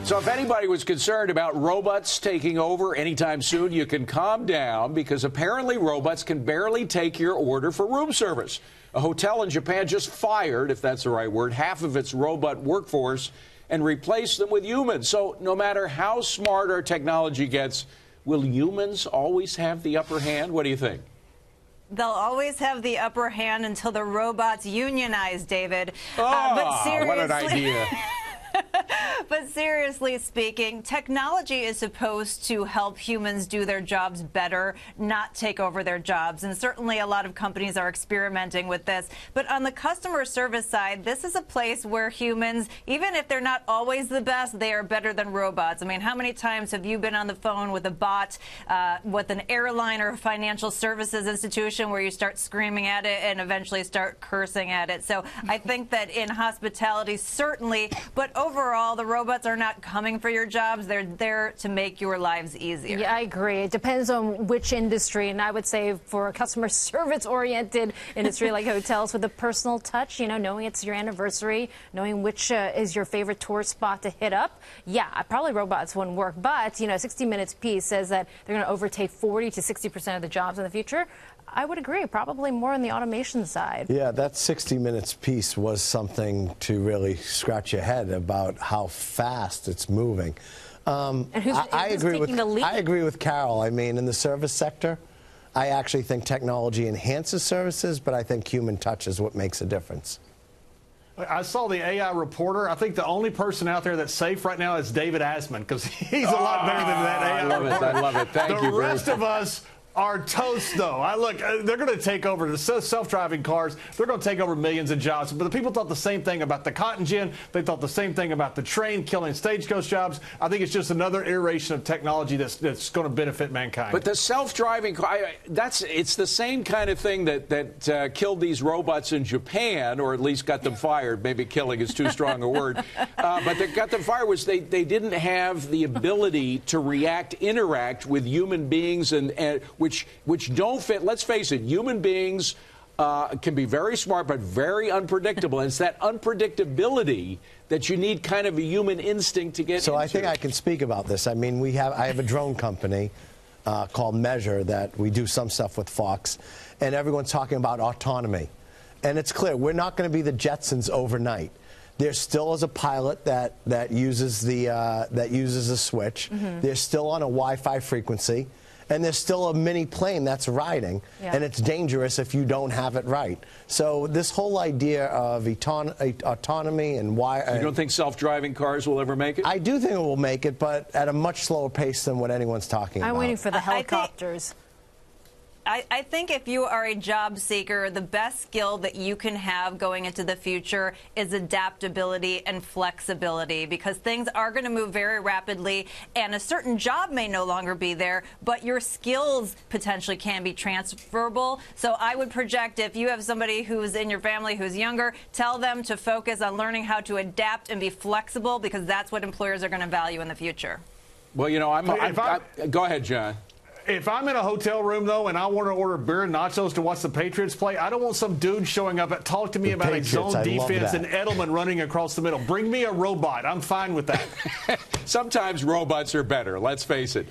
So if anybody was concerned about robots taking over anytime soon, you can calm down because apparently robots can barely take your order for room service. A hotel in Japan just fired, if that's the right word, half of its robot workforce and replaced them with humans. So no matter how smart our technology gets, will humans always have the upper hand? What do you think? They'll always have the upper hand until the robots unionize, David. Oh, what an idea. But seriously speaking, technology is supposed to help humans do their jobs better, not take over their jobs. And certainly a lot of companies are experimenting with this. But on the customer service side, this is a place where humans, even if they're not always the best, they are better than robots. I mean, how many times have you been on the phone with a bot, with an airline or a financial services institution where you start screaming at it and eventually start cursing at it? So I think that in hospitality, certainly, but overall, the robots are not coming for your jobs. They're there to make your lives easier. Yeah, I agree. It depends on which industry. And I would say for a customer service-oriented industry like hotels with a personal touch, you know, knowing it's your anniversary, knowing which is your favorite tourist spot to hit up, yeah, probably robots wouldn't work. But, you know, 60 Minutes piece says that they're going to overtake 40 to 60% of the jobs in the future. I would agree, probably more on the automation side. Yeah, that 60 Minutes piece was something to really scratch your head about how fast it's moving. And who's taking the lead? I agree with Carol. I mean, in the service sector, I actually think technology enhances services, but I think human touch is what makes a difference. I saw the AI reporter. I think the only person out there that's safe right now is David Asman, because he's a lot better than that AI reporter. I love it. Thank you. The rest of us are toast, though. Look, they're going to take over the self-driving cars. They're going to take over millions of jobs. But the people thought the same thing about the cotton gin. They thought the same thing about the train killing stagecoach jobs. I think it's just another iteration of technology that's going to benefit mankind. But the self-driving car, it's the same kind of thing that killed these robots in Japan, or at least got them fired. Maybe killing is too strong a word. But that got them fired was they didn't have the ability to interact with human beings and which don't fit. Let's face it, human beings can be very smart but very unpredictable. And it's that unpredictability that you need kind of a human instinct to get into. So I think I can speak about this. I mean, I have a drone company called Measure that we do some stuff with Fox, and everyone's talking about autonomy. And it's clear, we're not going to be the Jetsons overnight. There still is a pilot that uses a switch. Mm-hmm. They're still on a Wi-Fi frequency. And there's still a mini plane that's riding, and it's dangerous if you don't have it right. So this whole idea of autonomy and why... You don't think self-driving cars will ever make it? I do think it will make it, but at a much slower pace than what anyone's talking about. I'm waiting for the helicopters. I think if you are a job seeker, the best skill that you can have going into the future is adaptability and flexibility, because things are going to move very rapidly and a certain job may no longer be there, but your skills potentially can be transferable. So I would project, if you have somebody who's in your family who's younger, tell them to focus on learning how to adapt and be flexible, because that's what employers are going to value in the future. Well, you know, go ahead, John. If I'm in a hotel room, though, and I want to order beer and nachos to watch the Patriots play, I don't want some dude showing up and talk to me about a zone defense and Edelman running across the middle. Bring me a robot. I'm fine with that. Sometimes robots are better, let's face it.